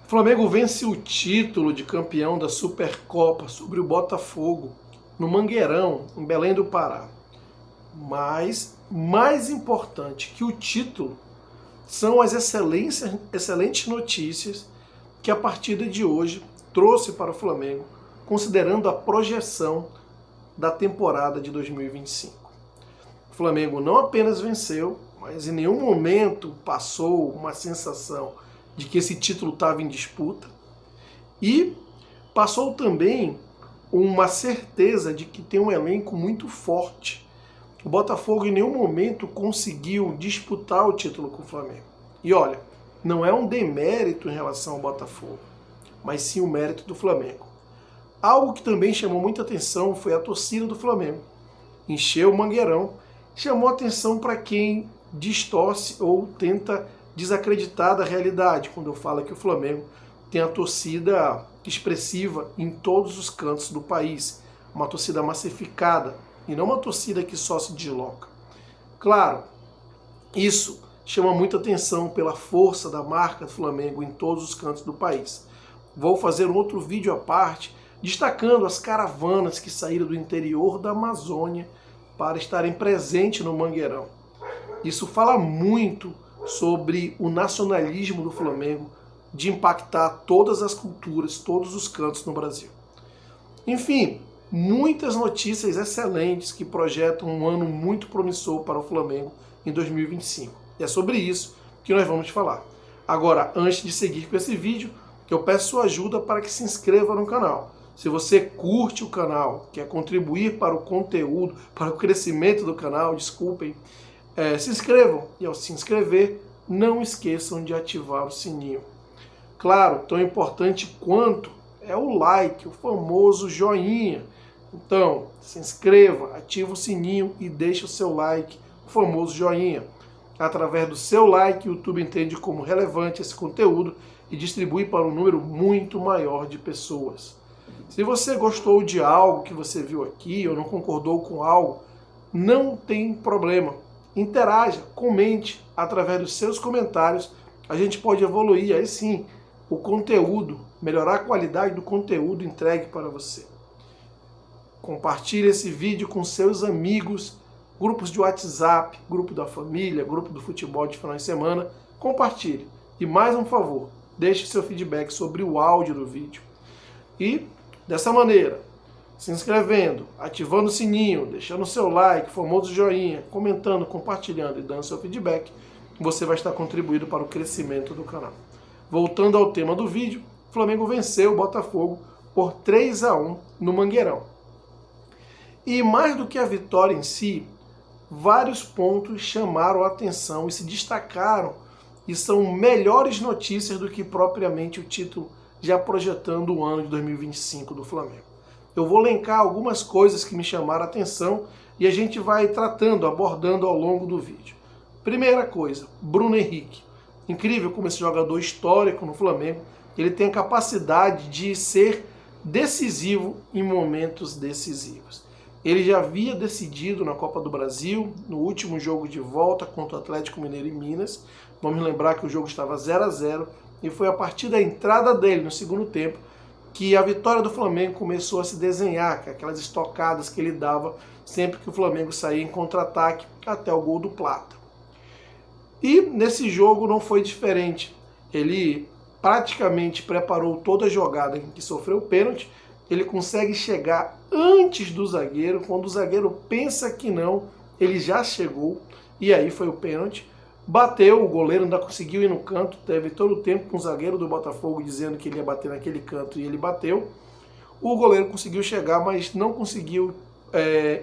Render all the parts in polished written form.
O Flamengo vence o título de campeão da Supercopa sobre o Botafogo no Mangueirão, em Belém do Pará. Mas, mais importante que o título, são as excelentes notícias que a partida de hoje trouxe para o Flamengo, considerando a projeção da temporada de 2025. O Flamengo não apenas venceu, mas em nenhum momento passou uma sensação de que esse título estava em disputa, e passou também uma certeza de que tem um elenco muito forte. O Botafogo em nenhum momento conseguiu disputar o título com o Flamengo. E olha, não é um demérito em relação ao Botafogo, mas sim o mérito do Flamengo. Algo que também chamou muita atenção foi a torcida do Flamengo. Encheu o Mangueirão, chamou atenção para quem distorce ou tenta desacreditar da realidade, quando eu falo que o Flamengo tem a torcida expressiva em todos os cantos do país, uma torcida massificada e não uma torcida que só se desloca. Claro, isso chama muita atenção pela força da marca do Flamengo em todos os cantos do país. Vou fazer um outro vídeo à parte, destacando as caravanas que saíram do interior da Amazônia para estarem presentes no Mangueirão. Isso fala muito sobre o nacionalismo do Flamengo de impactar todas as culturas, todos os cantos no Brasil. Enfim, muitas notícias excelentes que projetam um ano muito promissor para o Flamengo em 2025. E é sobre isso que nós vamos falar. Agora, antes de seguir com esse vídeo, eu peço sua ajuda para que se inscreva no canal. Se você curte o canal, quer contribuir para o conteúdo, para o crescimento do canal, desculpem, se inscrevam. E ao se inscrever, não esqueçam de ativar o sininho. Claro, tão importante quanto é o like, o famoso joinha. Então, se inscreva, ativa o sininho e deixe o seu like, o famoso joinha. Através do seu like, o YouTube entende como relevante esse conteúdo e distribui para um número muito maior de pessoas. Se você gostou de algo que você viu aqui ou não concordou com algo, não tem problema. Interaja, comente através dos seus comentários. A gente pode evoluir, aí sim, o conteúdo, melhorar a qualidade do conteúdo entregue para você. Compartilhe esse vídeo com seus amigos, grupos de WhatsApp, grupo da família, grupo do futebol de final de semana. Compartilhe. E mais um favor, deixe seu feedback sobre o áudio do vídeo. E, dessa maneira, se inscrevendo, ativando o sininho, deixando o seu like, famoso joinha, comentando, compartilhando e dando seu feedback, você vai estar contribuindo para o crescimento do canal. Voltando ao tema do vídeo, o Flamengo venceu o Botafogo por 3-1 no Mangueirão. E mais do que a vitória em si, vários pontos chamaram a atenção e se destacaram e são melhores notícias do que propriamente o título, já projetando o ano de 2025 do Flamengo. Eu vou elencar algumas coisas que me chamaram a atenção e a gente vai tratando, abordando ao longo do vídeo. Primeira coisa, Bruno Henrique. Incrível como esse jogador histórico no Flamengo, ele tem a capacidade de ser decisivo em momentos decisivos. Ele já havia decidido na Copa do Brasil, no último jogo de volta contra o Atlético Mineiro em Minas. Vamos lembrar que o jogo estava 0-0 e foi a partir da entrada dele no segundo tempo que a vitória do Flamengo começou a se desenhar, aquelas estocadas que ele dava sempre que o Flamengo saía em contra-ataque até o gol do Plata. E nesse jogo não foi diferente. Ele praticamente preparou toda a jogada em que sofreu o pênalti. Ele consegue chegar antes do zagueiro. Quando o zagueiro pensa que não, ele já chegou. E aí foi o pênalti. Bateu, o goleiro ainda conseguiu ir no canto. Teve todo o tempo com o zagueiro do Botafogo dizendo que ele ia bater naquele canto e ele bateu. O goleiro conseguiu chegar, mas não conseguiu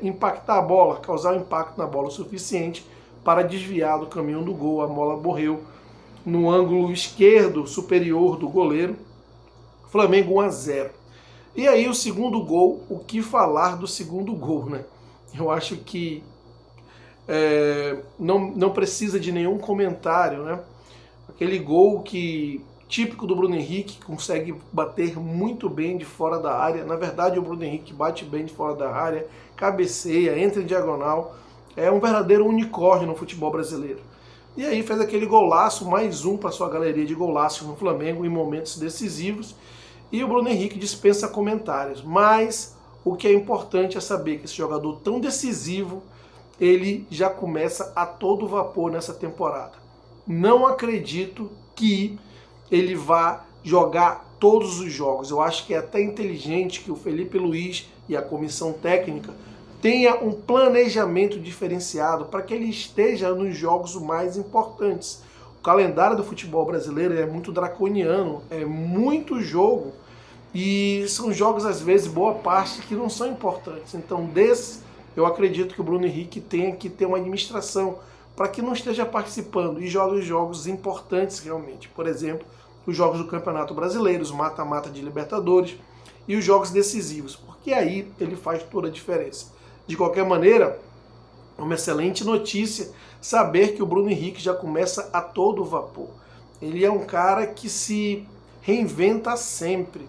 impactar a bola, causar um impacto na bola o suficiente para desviar do caminho do gol. A bola morreu no ângulo esquerdo superior do goleiro. Flamengo 1-0. E aí o segundo gol, o que falar do segundo gol, né? Eu acho que não precisa de nenhum comentário, né? Aquele gol que típico do Bruno Henrique, consegue bater muito bem de fora da área. Na verdade, o Bruno Henrique bate bem de fora da área, cabeceia, entra em diagonal. É um verdadeiro unicórnio no futebol brasileiro. E aí fez aquele golaço, mais um para sua galeria de golaços no Flamengo em momentos decisivos. E o Bruno Henrique dispensa comentários. Mas o que é importante é saber que esse jogador tão decisivo, ele já começa a todo vapor nessa temporada. Não acredito que ele vá jogar todos os jogos. Eu acho que é até inteligente que o Felipe Luiz e a comissão técnica tenha um planejamento diferenciado para que ele esteja nos jogos mais importantes. O calendário do futebol brasileiro é muito draconiano, é muito jogo e são jogos, às vezes, boa parte que não são importantes. Então, eu acredito que o Bruno Henrique tenha que ter uma administração para que não esteja participando e jogue os jogos importantes realmente. Por exemplo, os jogos do Campeonato Brasileiro, os mata-mata de Libertadores e os jogos decisivos, porque aí ele faz toda a diferença. De qualquer maneira, é uma excelente notícia saber que o Bruno Henrique já começa a todo vapor. Ele é um cara que se reinventa sempre.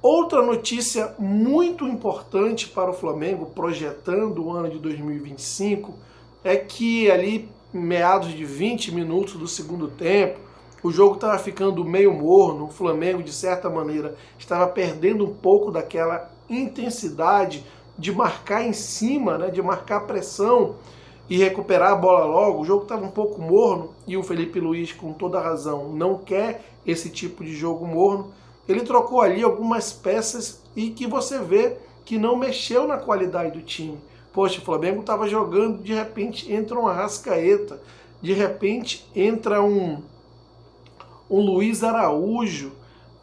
Outra notícia muito importante para o Flamengo, projetando o ano de 2025, é que ali, meados de 20 minutos do segundo tempo, o jogo estava ficando meio morno, o Flamengo, de certa maneira, estava perdendo um pouco daquela intensidade de marcar em cima, né, de marcar pressão e recuperar a bola logo. O jogo estava um pouco morno e o Felipe Luiz, com toda a razão, não quer esse tipo de jogo morno. Ele trocou ali algumas peças e que você vê que não mexeu na qualidade do time. Poxa, o Flamengo estava jogando, de repente entra um Arrascaeta, de repente entra um Luiz Araújo,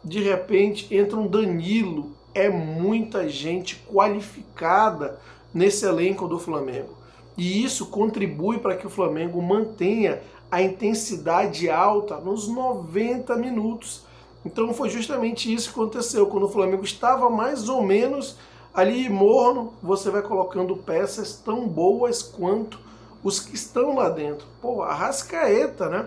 de repente entra um Danilo. É muita gente qualificada nesse elenco do Flamengo. E isso contribui para que o Flamengo mantenha a intensidade alta nos 90 minutos. Então foi justamente isso que aconteceu. Quando o Flamengo estava mais ou menos ali morno, você vai colocando peças tão boas quanto os que estão lá dentro. Pô, Arrascaeta, né?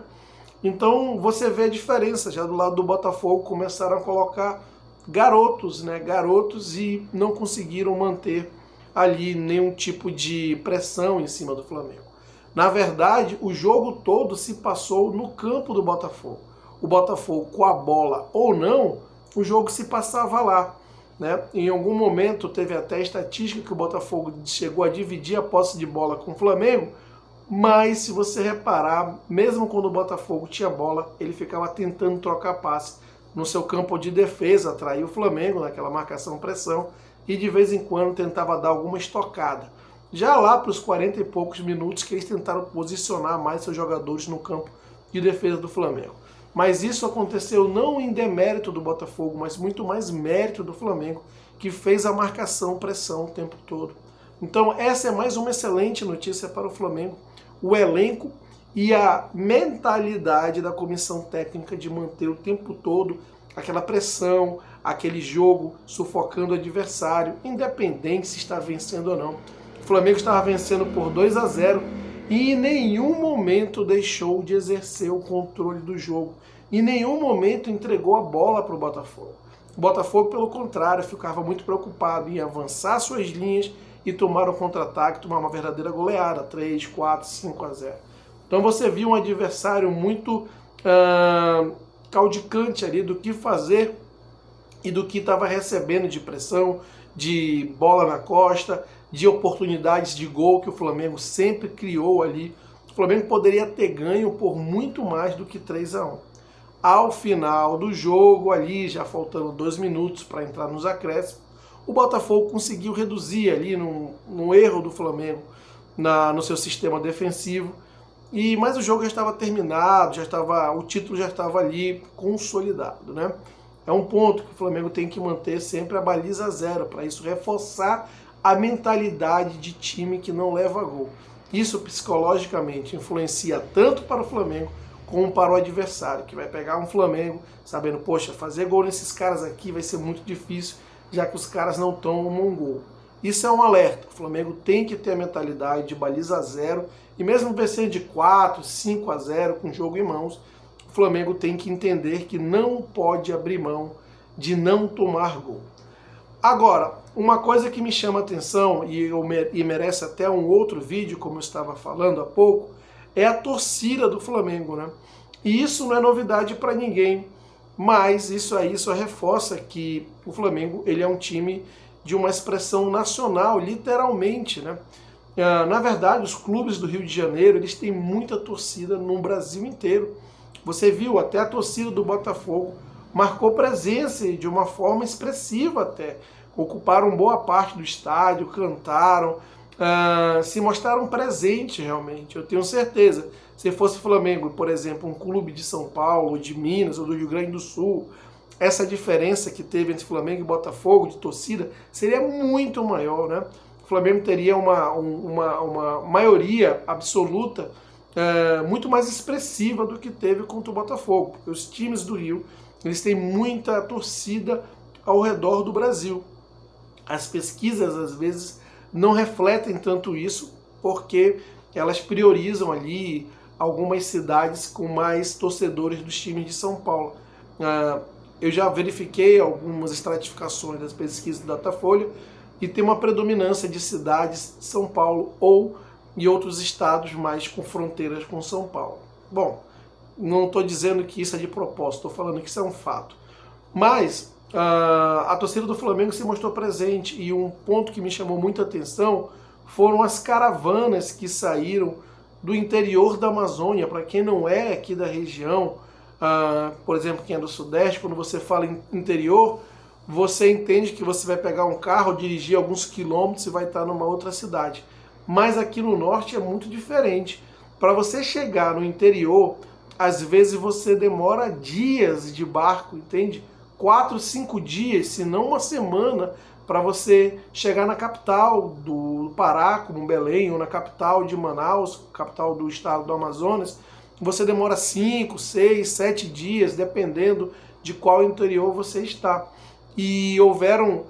Então você vê a diferença. Já do lado do Botafogo começaram a colocar garotos, né? Garotos, e não conseguiram manter ali nenhum tipo de pressão em cima do Flamengo. Na verdade, o jogo todo se passou no campo do Botafogo. O Botafogo, com a bola ou não, o jogo se passava lá, né? Em algum momento teve até estatística que o Botafogo chegou a dividir a posse de bola com o Flamengo, mas se você reparar, mesmo quando o Botafogo tinha bola, ele ficava tentando trocar passe no seu campo de defesa, atrair o Flamengo naquela marcação-pressão e de vez em quando tentava dar alguma estocada. Já lá para os 40 e poucos minutos que eles tentaram posicionar mais seus jogadores no campo de defesa do Flamengo. Mas isso aconteceu não em demérito do Botafogo, mas muito mais mérito do Flamengo, que fez a marcação-pressão o tempo todo. Então essa é mais uma excelente notícia para o Flamengo, o elenco e a mentalidade da comissão técnica de manter o tempo todo aquela pressão, aquele jogo sufocando o adversário, independente se está vencendo ou não. O Flamengo estava vencendo por 2-0 e em nenhum momento deixou de exercer o controle do jogo. Em nenhum momento entregou a bola para o Botafogo. O Botafogo, pelo contrário, ficava muito preocupado em avançar suas linhas e tomar um contra-ataque, tomar uma verdadeira goleada, 3, 4, 5-0. Então você viu um adversário muito caudicante ali do que fazer e do que estava recebendo de pressão, de bola na costa, de oportunidades de gol que o Flamengo sempre criou ali. O Flamengo poderia ter ganho por muito mais do que 3-1. Ao final do jogo, ali já faltando 2 minutos para entrar nos acréscimos, o Botafogo conseguiu reduzir ali no erro do Flamengo no seu sistema defensivo. Mas o jogo já estava terminado, o título já estava ali consolidado, né? É um ponto que o Flamengo tem que manter sempre a baliza zero, para isso reforçar a mentalidade de time que não leva gol. Isso psicologicamente influencia tanto para o Flamengo como para o adversário, que vai pegar um Flamengo sabendo, poxa, fazer gol nesses caras aqui vai ser muito difícil, já que os caras não tomam um gol. Isso é um alerta. O Flamengo tem que ter a mentalidade de baliza zero, e mesmo vencendo de 4, 5-0 com o jogo em mãos, o Flamengo tem que entender que não pode abrir mão de não tomar gol. Agora, uma coisa que me chama a atenção, e merece até um outro vídeo, como eu estava falando há pouco, é a torcida do Flamengo, né? E isso não é novidade para ninguém, mas isso aí só reforça que o Flamengo ele é um time de uma expressão nacional, literalmente, né? Na verdade, os clubes do Rio de Janeiro, eles têm muita torcida no Brasil inteiro. Você viu, até a torcida do Botafogo marcou presença de uma forma expressiva até. Ocuparam boa parte do estádio, cantaram, se mostraram presentes realmente. Eu tenho certeza, se fosse Flamengo, por exemplo, um clube de São Paulo, de Minas ou do Rio Grande do Sul, essa diferença que teve entre Flamengo e Botafogo de torcida seria muito maior, né? O Flamengo teria uma maioria absoluta muito mais expressiva do que teve contra o Botafogo, porque os times do Rio eles têm muita torcida ao redor do Brasil. As pesquisas às vezes não refletem tanto isso, porque elas priorizam ali algumas cidades com mais torcedores dos times de São Paulo. Eu já verifiquei algumas estratificações das pesquisas do Datafolha e tem uma predominância de cidades de São Paulo ou em outros estados mais com fronteiras com São Paulo. Bom, não estou dizendo que isso é de propósito, estou falando que isso é um fato. Mas a torcida do Flamengo se mostrou presente e um ponto que me chamou muita atenção foram as caravanas que saíram do interior da Amazônia. Para quem não é aqui da região, por exemplo, quem é do Sudeste, quando você fala em interior, você entende que você vai pegar um carro, dirigir alguns quilômetros e vai estar numa outra cidade. Mas aqui no Norte é muito diferente. Para você chegar no interior, às vezes você demora dias de barco, entende? 4, 5 dias, se não uma semana, para você chegar na capital do Pará, como Belém, ou na capital de Manaus, capital do estado do Amazonas. Você demora 5, 6, 7 dias, dependendo de qual interior você está. E houveram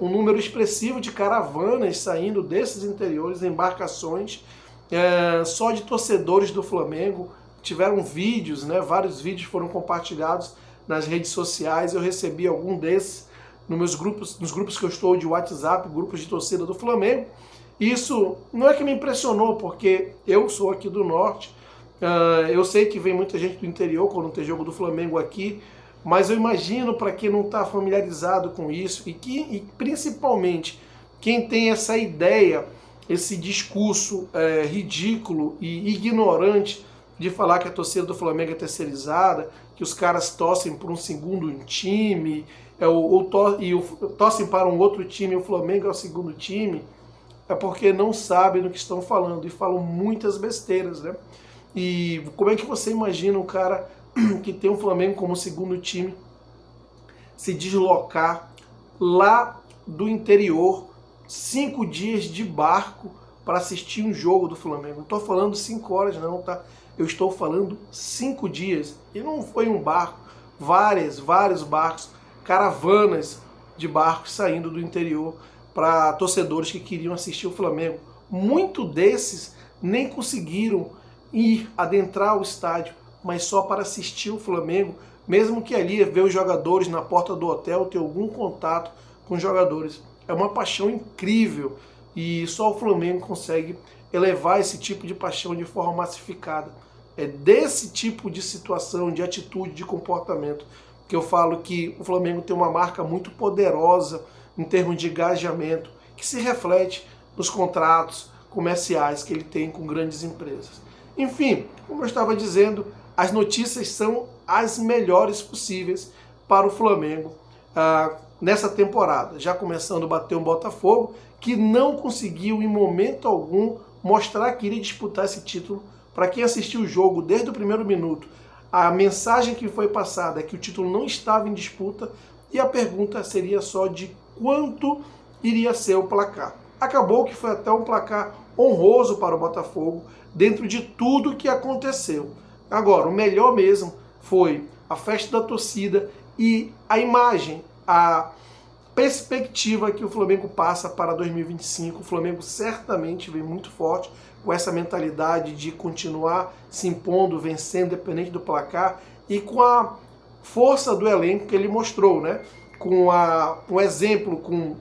um número expressivo de caravanas saindo desses interiores, embarcações, só de torcedores do Flamengo. Tiveram vídeos, né? Vários vídeos foram compartilhados nas redes sociais. Eu recebi algum desses nos grupos que eu estou de WhatsApp, grupos de torcida do Flamengo. Isso não é que me impressionou, porque eu sou aqui do Norte. Eu sei que vem muita gente do interior quando tem jogo do Flamengo aqui, mas eu imagino para quem não está familiarizado com isso e principalmente quem tem essa ideia, esse discurso ridículo e ignorante de falar que a torcida do Flamengo é terceirizada, que os caras torcem por um segundo time, torcem para um outro time, o Flamengo é o segundo time, é porque não sabem do que estão falando e falam muitas besteiras, né? E como é que você imagina um cara que tem o Flamengo como segundo time se deslocar lá do interior 5 dias de barco para assistir um jogo do Flamengo? Não estou falando 5 horas não, tá? Eu estou falando 5 dias. E não foi um barco, vários barcos, caravanas de barcos saindo do interior para torcedores que queriam assistir o Flamengo. Muitos desses nem conseguiram adentrar o estádio, mas só para assistir o Flamengo, mesmo que ali ver os jogadores na porta do hotel, ter algum contato com os jogadores. É uma paixão incrível e só o Flamengo consegue elevar esse tipo de paixão de forma massificada. É desse tipo de situação, de atitude, de comportamento que eu falo que o Flamengo tem uma marca muito poderosa em termos de engajamento, que se reflete nos contratos comerciais que ele tem com grandes empresas. Enfim, como eu estava dizendo, as notícias são as melhores possíveis para o Flamengo nessa temporada. Já começando a bater um Botafogo, que não conseguiu em momento algum mostrar que iria disputar esse título. Para quem assistiu o jogo desde o primeiro minuto, a mensagem que foi passada é que o título não estava em disputa e a pergunta seria só de quanto iria ser o placar. Acabou que foi até um placar honroso para o Botafogo, dentro de tudo que aconteceu. Agora, o melhor mesmo foi a festa da torcida e a imagem, a perspectiva que o Flamengo passa para 2025. O Flamengo certamente vem muito forte, com essa mentalidade de continuar se impondo, vencendo, independente do placar, e com a força do elenco que ele mostrou, né? Com um exemplo, com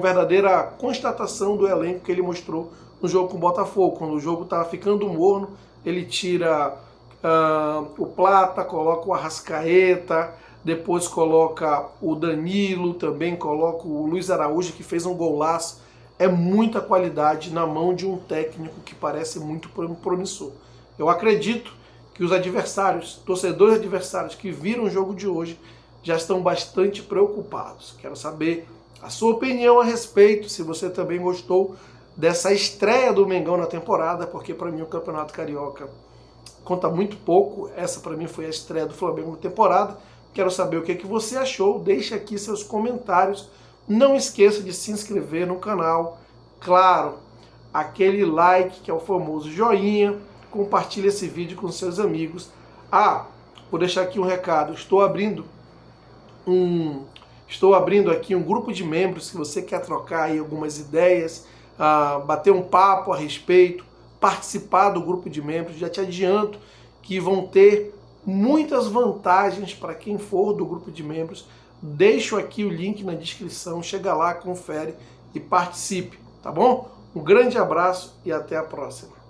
verdadeira constatação do elenco que ele mostrou no jogo com o Botafogo. Quando o jogo estava ficando morno, ele tira o Plata, coloca o Arrascaeta, depois coloca o Danilo, também coloca o Luiz Araújo, que fez um golaço. É muita qualidade na mão de um técnico que parece muito promissor. Eu acredito que os adversários, torcedores adversários que viram o jogo de hoje, já estão bastante preocupados. Quero saber a sua opinião a respeito, se você também gostou dessa estreia do Mengão na temporada, porque para mim o Campeonato Carioca conta muito pouco. Essa para mim foi a estreia do Flamengo na temporada. Quero saber o que você achou, deixe aqui seus comentários. Não esqueça de se inscrever no canal, claro, aquele like que é o famoso joinha, compartilhe esse vídeo com seus amigos. Vou deixar aqui um recado, estou abrindo aqui um grupo de membros. Se você quer trocar aí algumas ideias, bater um papo a respeito, participar do grupo de membros, já te adianto que vão ter muitas vantagens para quem for do grupo de membros. Deixo aqui o link na descrição, chega lá, confere e participe, tá bom? Um grande abraço e até a próxima.